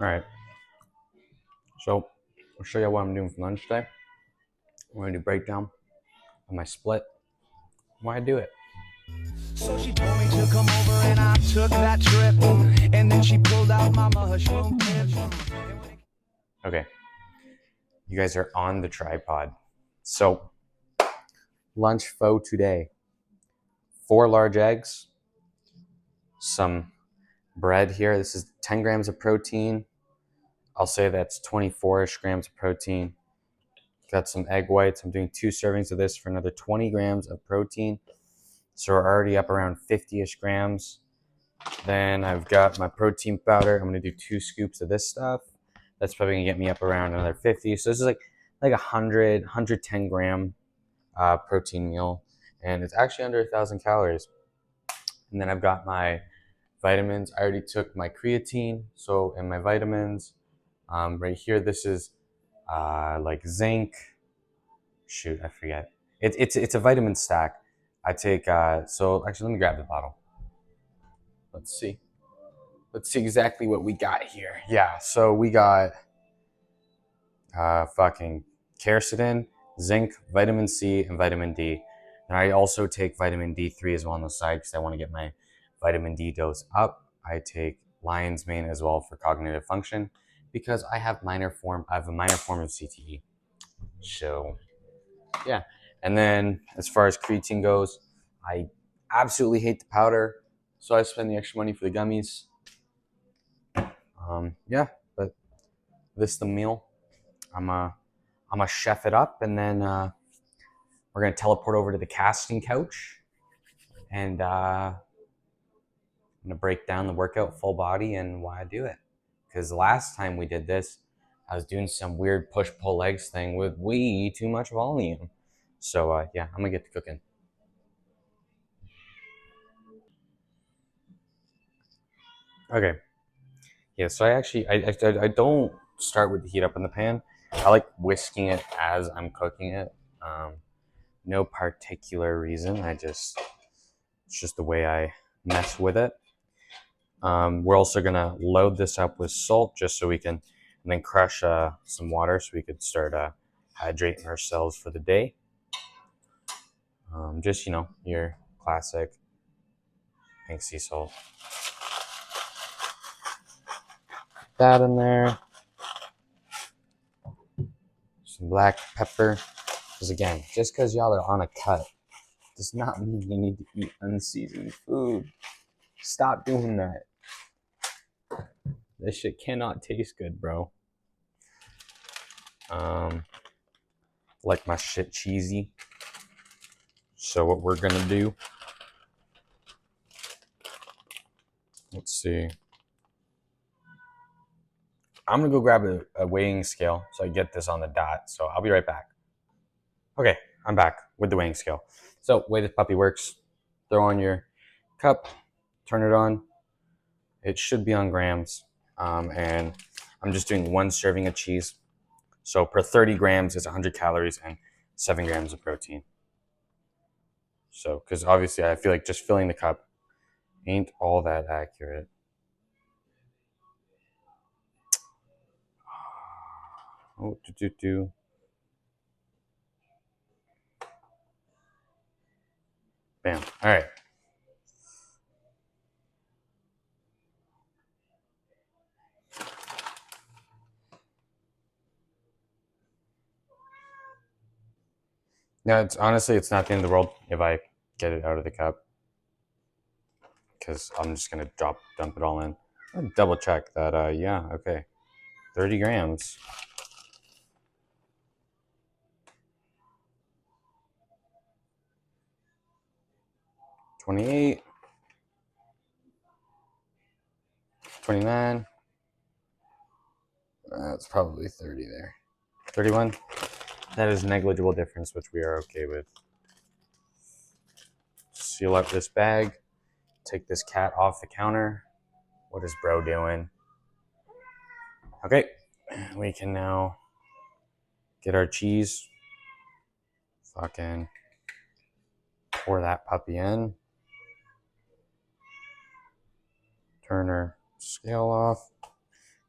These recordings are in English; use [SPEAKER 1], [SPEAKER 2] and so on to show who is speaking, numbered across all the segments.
[SPEAKER 1] All right, so I'll show you what I'm doing for lunch today. I'm going to do a breakdown of my split, why I do it.
[SPEAKER 2] So she told me to come over and I took that trip. And then she pulled out my mushroom tips.
[SPEAKER 1] Okay, you guys are on the tripod. So, lunch faux today. 4 large eggs, some bread here. This is 10 grams of protein. I'll say that's 24-ish grams of protein. Got some egg whites. I'm doing 2 servings of this for another 20 grams of protein. So we're already up around 50-ish grams. Then I've got my protein powder. I'm gonna do 2 scoops of this stuff. That's probably gonna get me up around another 50. So this is like 110 gram protein meal, and it's actually under 1,000 calories. And then I've got my vitamins. I already took my creatine, so in my vitamins, right here, this is like zinc. Shoot, I forget. It's a vitamin stack. I take so actually let me grab the bottle. Let's see. Let's see exactly what we got here. Yeah, so we got fucking quercetin, zinc, vitamin C, and vitamin D. And I also take vitamin D3 as well on the side because I want to get my vitamin D dose up. I take lion's mane as well for cognitive function because I have a minor form of CTE. So yeah. And then as far as creatine goes, I absolutely hate the powder, so I spend the extra money for the gummies. Yeah, but this is the meal. I'm a chef it up, and then we're gonna teleport over to the casting couch, and I'm gonna break down the workout full body and why I do it. Because the last time we did this, I was doing some weird push pull legs thing with way too much volume. So yeah, I'm gonna get to cooking. Okay. Yeah. So I don't start with the heat up in the pan. I like whisking it as I'm cooking it. No particular reason. It's just the way I mess with it. We're also gonna load this up with salt just so we can, and then crush some water so we could start hydrating ourselves for the day. Just your classic pink sea salt. That in there. Some black pepper. Because again, just because y'all are on a cut does not mean you need to eat unseasoned food. Stop doing that. This shit cannot taste good, bro. Like my shit cheesy. So what we're gonna do, let's see. I'm gonna go grab a weighing scale so I get this on the dot. So I'll be right back. Okay, I'm back with the weighing scale. So way this puppy works, throw on your cup, turn it on. It should be on grams. And I'm just doing 1 serving of cheese. So per 30 grams is 100 calories and 7 grams of protein. So, because obviously I feel like just filling the cup ain't all that accurate. Oh, Bam. All right. Now, it's not the end of the world if I get it out of the cup, because I'm just gonna dump it all in. I'll double check that. Yeah, okay, 30 grams. 28, 29. That's probably 30 there. 31. That is negligible difference, which we are okay with. Seal up this bag. Take this cat off the counter. What is bro doing? Okay, we can now get our cheese. Fucking pour that puppy in. Turn our scale off.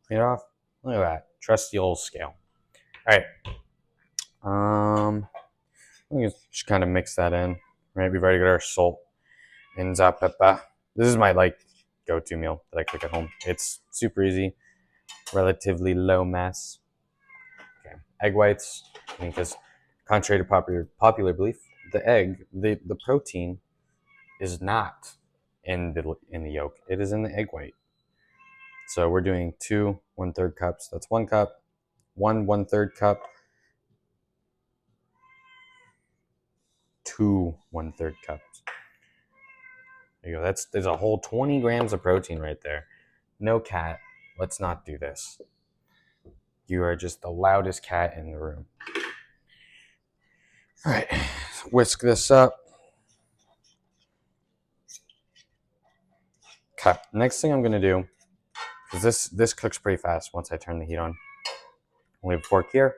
[SPEAKER 1] Clean it off. Look at that. Trusty old scale. All right. Let me just kind of mix that in. Right, we've already got our salt and zapapa. This is my go-to meal that I cook at home. It's super easy, relatively low mess. Okay, egg whites. Because contrary to popular belief, the protein is not in the yolk. It is in the egg white. So we're doing 2 1/3 cups. That's 1 cup. 1 1/3 cup. 2 1/3 cups. There you go. There's a whole 20 grams of protein right there. No, cat, let's not do this. You are just the loudest cat in the room. All right, whisk this up. Okay, next thing I'm gonna do, because this cooks pretty fast once I turn the heat on. We have a fork here.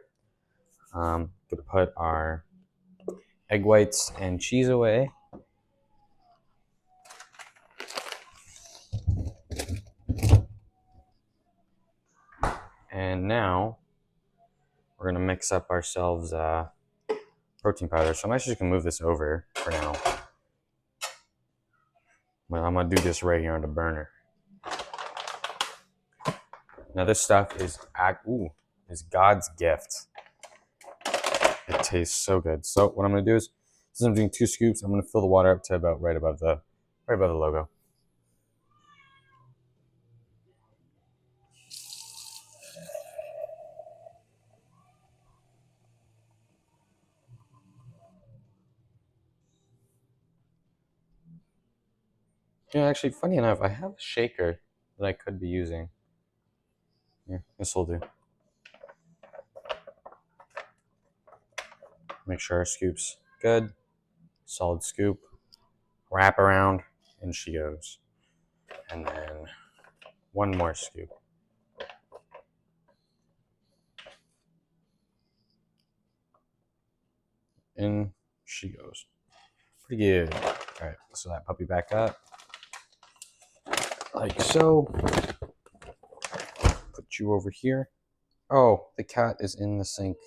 [SPEAKER 1] Gonna put our egg whites and cheese away. And now we're gonna mix up ourselves protein powder. So I'm actually gonna move this over for now. Well, I'm gonna do this right here on the burner. Now this stuff is God's gift. It tastes so good. So what I'm gonna do is, since I'm doing 2 scoops, I'm gonna fill the water up to about right above the logo. Yeah, actually, funny enough, I have a shaker that I could be using. Yeah, this will do. Make sure our scoop's good. Solid scoop. Wrap around, and she goes. And then 1 more scoop. In she goes. Pretty good. All right, so that puppy back up. Like so. Put you over here. Oh, the cat is in the sink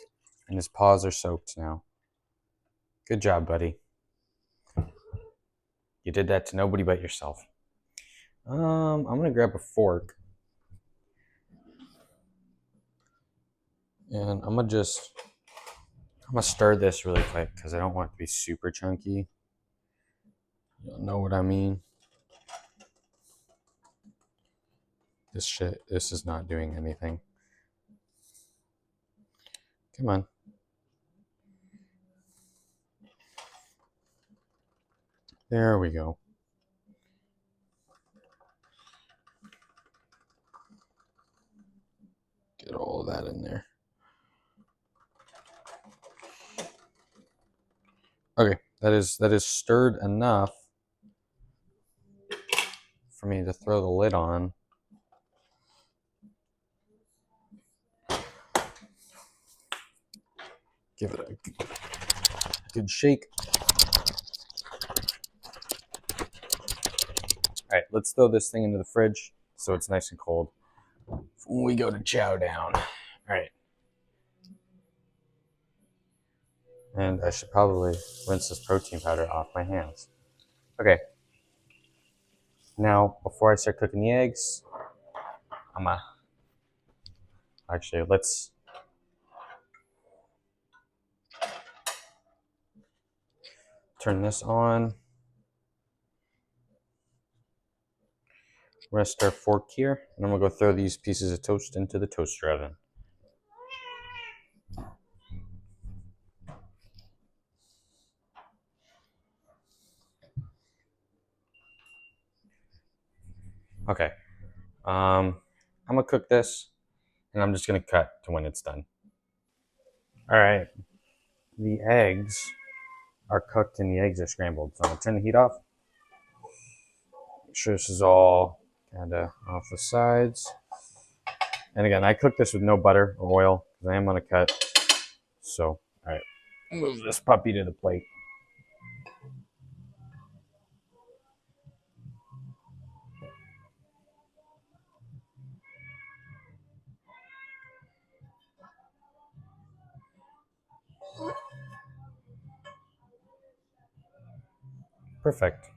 [SPEAKER 1] and his paws are soaked now. Good job, buddy. You did that to nobody but yourself. I'm gonna grab a fork and I'm gonna stir this really quick because I don't want it to be super chunky. You'll know what I mean. This is not doing anything. Come on. There we go. Get all of that in there. Okay, that is stirred enough for me to throw the lid on. Give it a good shake. All right, let's throw this thing into the fridge so it's nice and cold when we go to chow down. All right. And I should probably rinse this protein powder off my hands. Okay. Now, before I start cooking the eggs, let's turn this on. Rest our fork here, and I'm gonna go throw these pieces of toast into the toaster oven. Okay. I'm gonna cook this, and I'm just gonna cut to when it's done. All right. The eggs are cooked and the eggs are scrambled. So I'm gonna turn the heat off. Make sure this is all kind of off the sides. And again, I cook this with no butter or oil because I am gonna cut. So, all right, move this puppy to the plate. Perfect.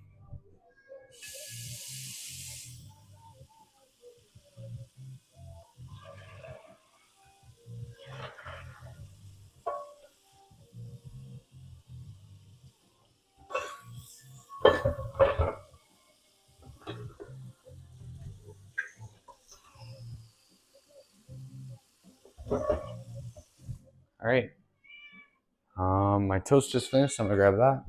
[SPEAKER 1] All right. My toast just finished. I'm gonna grab that.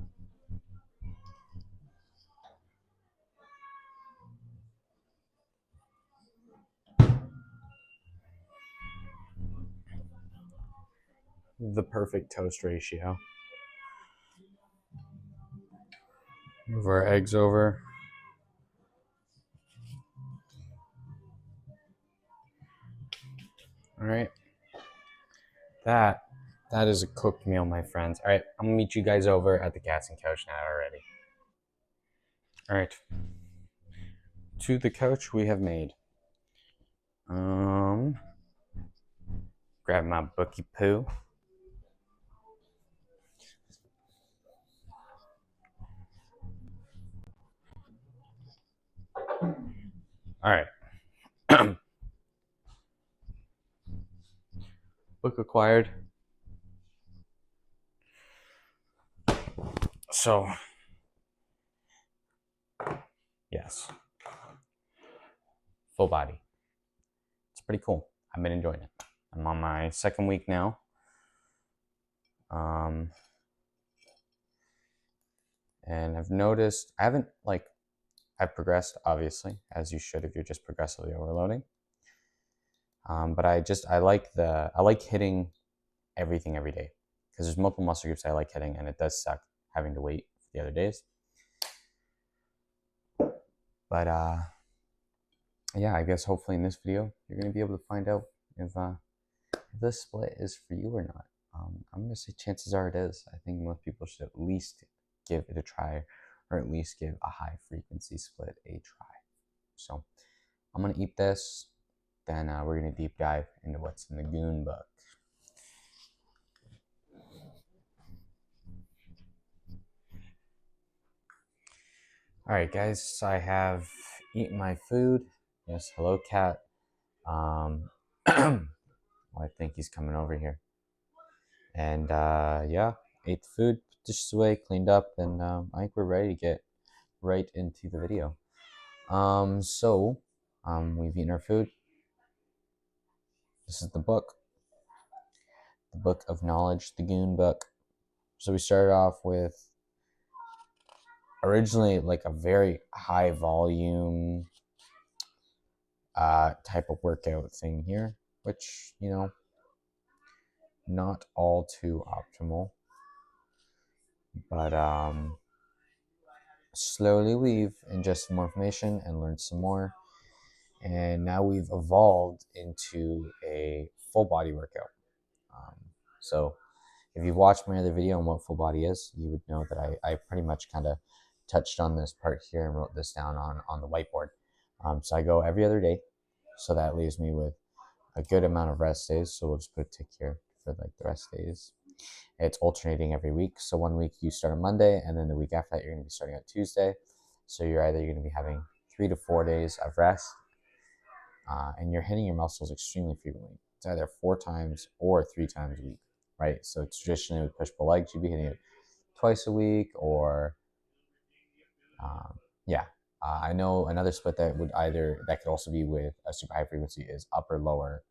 [SPEAKER 1] The perfect toast ratio. Move our eggs over. All right. That is a cooked meal, my friends. All right, I'm gonna meet you guys over at the Cats and Couch now already. All right. To the couch we have made. Grab my bookie poo. All right. Book acquired. So, yes, full body. It's pretty cool. I've been enjoying it. I'm on my second week now. And I've noticed I've progressed, obviously, as you should if you're just progressively overloading. But I like hitting everything every day because there's multiple muscle groups I like hitting, and it does suck having to wait for the other days. But yeah, I guess hopefully in this video you're gonna be able to find out if this split is for you or not. I'm gonna say chances are it is. I think most people should at least give it a try, or at least give a high frequency split a try. So I'm gonna eat this, then we're gonna deep dive into what's in the Goon book. All right, guys, I have eaten my food. Yes, hello, cat. Well, I think he's coming over here. And yeah, ate the food, dishes away, cleaned up, and I think we're ready to get right into the video. We've eaten our food. This is the book of knowledge, the Goon book. So we started off with originally like a very high volume type of workout thing here, which, you know, not all too optimal. But slowly we've ingested more information and learned some more. And now we've evolved into a full body workout. So if you've watched my other video on what full body is, you would know that I pretty much kind of touched on this part here and wrote this down on the whiteboard. So I go every other day. So that leaves me with a good amount of rest days. So we'll just put a tick here for like the rest days. It's alternating every week. So 1 week you start on Monday, and then the week after that you're going to be starting on Tuesday. So you're going to be having 3 to 4 days of rest, and you're hitting your muscles extremely frequently. It's either 4 times or 3 times a week, right? So traditionally with push-pull legs, you'd be hitting it twice a week, or yeah. I know another split that could also be with a super high frequency is upper lower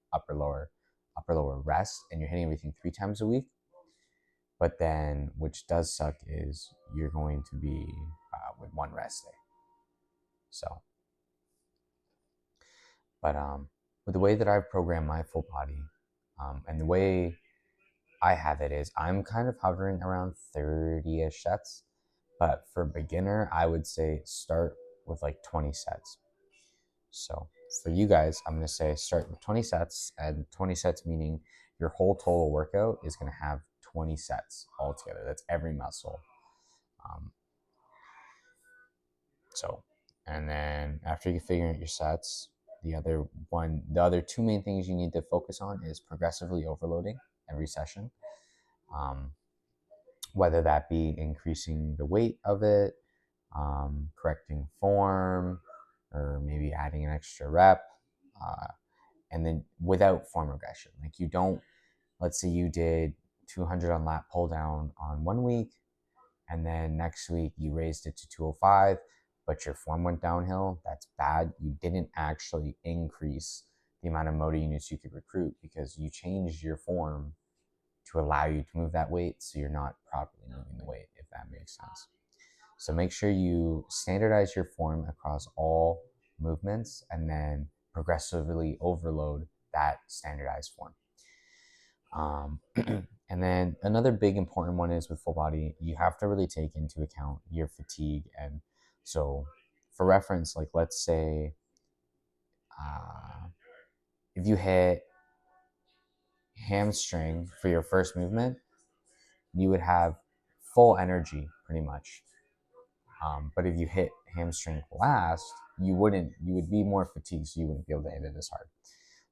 [SPEAKER 1] rest, and you're hitting everything 3 times a week. But then, which does suck, is you're going to be with 1 rest day. So, but with the way that I've programmed my full body, and the way I have it is I'm kind of hovering around 30-ish sets. But for beginner, I would say start with like 20 sets. So for you guys, I'm going to say start with 20 sets, and 20 sets meaning your whole total workout is going to have 20 sets altogether. That's every muscle. And then after you figure out your sets, the other 2 main things you need to focus on is progressively overloading every session. Whether that be increasing the weight of it, correcting form, or maybe adding an extra rep, and then without form regression. Like you don't, let's say you did 200 on lat pull down on 1 week, and then next week you raised it to 205, but your form went downhill. That's bad. You didn't actually increase the amount of motor units you could recruit because you changed your form to allow you to move that weight, so you're not properly moving the weight, if that makes sense. So make sure you standardize your form across all movements and then progressively overload that standardized form. And then another big important one is with full body, you have to really take into account your fatigue. And so for reference, like let's say if you hit hamstring for your first movement, you would have full energy pretty much. But if you hit hamstring last, you would be more fatigued, so you wouldn't be able to hit it as hard.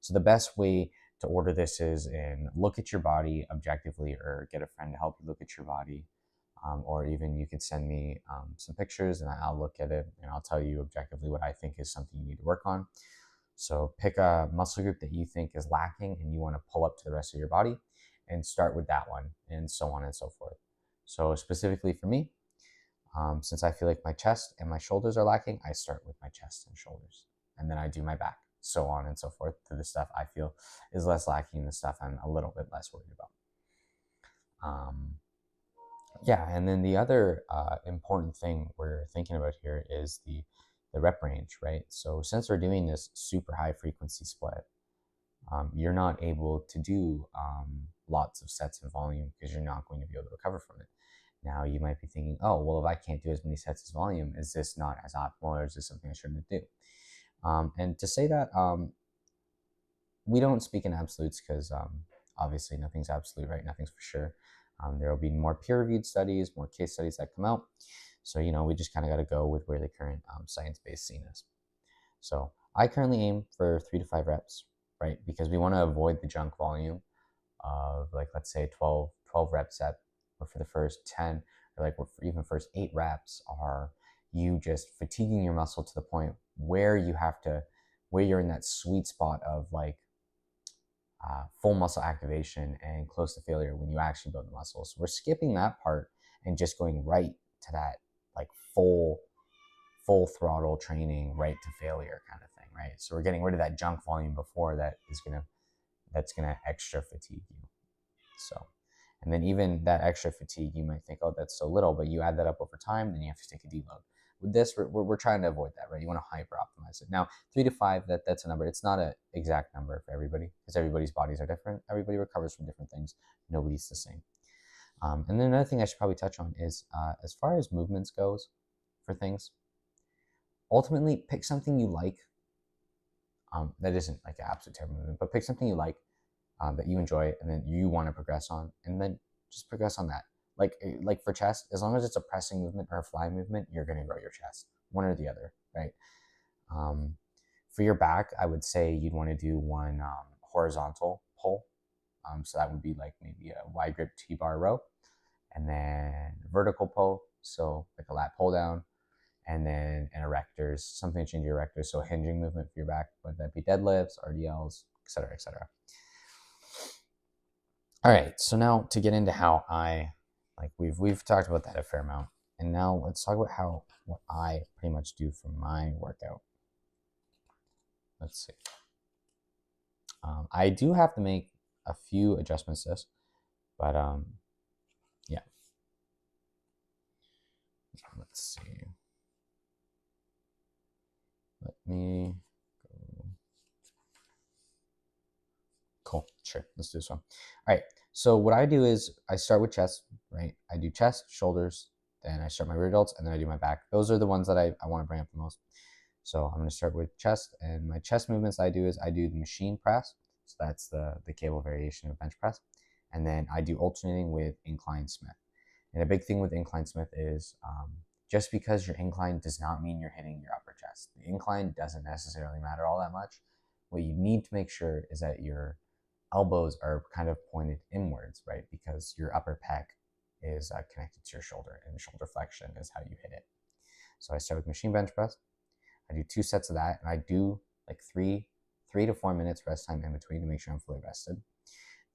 [SPEAKER 1] So the best way to order this is in look at your body objectively, or get a friend to help you look at your body, or even you could send me some pictures and I'll look at it and I'll tell you objectively what I think is something you need to work on. So pick a muscle group that you think is lacking and you want to pull up to the rest of your body and start with that one, and so on and so forth. So specifically for me, since I feel like my chest and my shoulders are lacking, I start with my chest and shoulders, and then I do my back, so on and so forth, to the stuff I feel is less lacking, the stuff I'm a little bit less worried about. Yeah, and then the other important thing we're thinking about here is the rep range, right? So since we're doing this super high frequency split, you're not able to do lots of sets in volume because you're not going to be able to recover from it. Now you might be thinking, oh, well, if I can't do as many sets as volume, is this not as optimal, or is this something I shouldn't do? And to say that, we don't speak in absolutes because obviously nothing's absolute, right? Nothing's for sure. There will be more peer-reviewed studies, more case studies that come out. So, we just kind of got to go with where the current science-based scene is. So I currently aim for 3 to 5 reps, right? Because we want to avoid the junk volume of, like, let's say 12 rep set, or for the first 10, or like for even first 8 reps are you just fatiguing your muscle to the point where you're in that sweet spot of like full muscle activation and close to failure when you actually build the muscle. So we're skipping that part and just going right to that like full throttle training, right to failure kind of thing, right? So we're getting rid of that junk volume before that's gonna extra fatigue you. So, and then even that extra fatigue, you might think, oh, that's so little, but you add that up over time, then you have to take a deload. With this, we're trying to avoid that, right? You want to hyper optimize it. Now, 3 to 5, that's a number. It's not an exact number for everybody because everybody's bodies are different. Everybody recovers from different things. Nobody's the same. And then another thing I should probably touch on is as far as movements goes for things, ultimately pick something you like. That isn't like an absolute terrible movement, but pick something you like that you enjoy and then you want to progress on, and then just progress on that. Like for chest, as long as it's a pressing movement or a fly movement, you're going to grow your chest, one or the other, right? For your back, I would say you'd want to do one horizontal pull. So that would be like maybe a wide grip T-bar row, and then vertical pull, so like a lat pull down, and then an erectors, something to change your erectors, so a hinging movement for your back, whether that be deadlifts, RDLs, etc., etc. All right, so now to get into how I, like we've talked about that a fair amount, and now let's talk about what I pretty much do for my workout. Let's see. I do have to make a few adjustments to this, but yeah. Let's see. Let me go. Cool, sure, let's do this one. All right, so what I do is I start with chest, right? I do chest, shoulders, then I start my rear delts, and then I do my back. Those are the ones that I want to bring up the most. So I'm going to start with chest, and my chest movements I do the machine press. So that's the cable variation of bench press. And then I do alternating with incline Smith. And a big thing with incline Smith is just because you're inclined does not mean you're hitting your upper chest. The incline doesn't necessarily matter all that much. What you need to make sure is that your elbows are kind of pointed inwards, right? Because your upper pec is connected to your shoulder, and shoulder flexion is how you hit it. So I start with machine bench press. I do 2 sets of that, and I do like 3 to 4 minutes rest time in between to make sure I'm fully rested.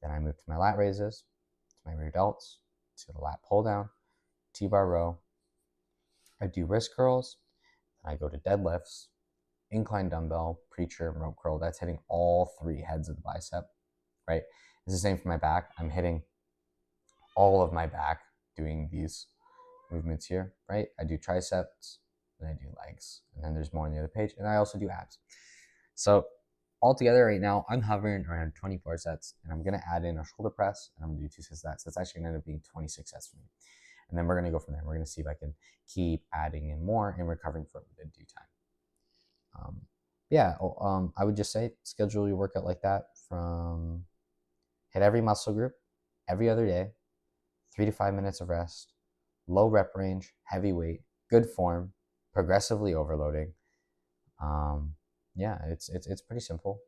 [SPEAKER 1] Then I move to my lat raises, to my rear delts, to the lat pull down, T-bar row. I do wrist curls, and I go to deadlifts, incline dumbbell, preacher, and rope curl. That's hitting all 3 heads of the bicep, right? It's the same for my back. I'm hitting all of my back doing these movements here, right? I do triceps, and I do legs, and then there's more on the other page, and I also do abs. So altogether right now, I'm hovering around 24 sets, and I'm gonna add in a shoulder press, and I'm gonna do 2 sets of that. So that's actually gonna end up being 26 sets for me. And then we're gonna go from there. We're gonna see if I can keep adding in more and recovering from it within due time. I would just say schedule your workout like that. From hit every muscle group every other day, 3 to 5 minutes of rest, low rep range, heavy weight, good form, progressively overloading. It's pretty simple.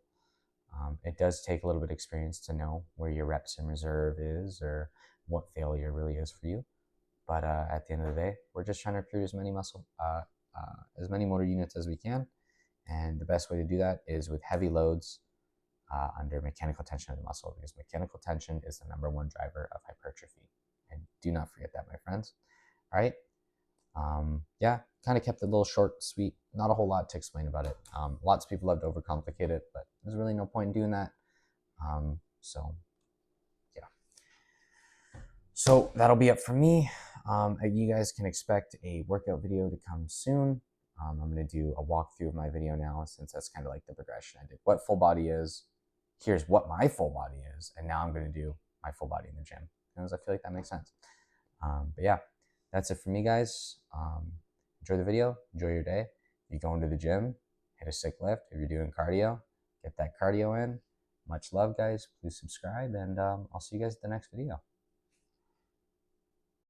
[SPEAKER 1] It does take a little bit of experience to know where your reps in reserve is or what failure really is for you. But at the end of the day, we're just trying to recruit as many motor units as we can. And the best way to do that is with heavy loads under mechanical tension of the muscle, because mechanical tension is the #1 driver of hypertrophy. And do not forget that, my friends. All right. Kind of kept it a little short, sweet, not a whole lot to explain about it. Lots of people love to overcomplicate it, but there's really no point in doing that. So that'll be it for me. You guys can expect a workout video to come soon. I'm going to do a walkthrough of my video now, since that's kind of like the progression. I did what full body is, here's what my full body is, and now I'm going to do my full body in the gym, because I feel like that makes sense. That's it for me, guys. Enjoy the video, enjoy your day. If you go into the gym, hit a sick lift. If you're doing cardio, get that cardio in. Much love, guys. Please subscribe, and I'll see you guys at the next video.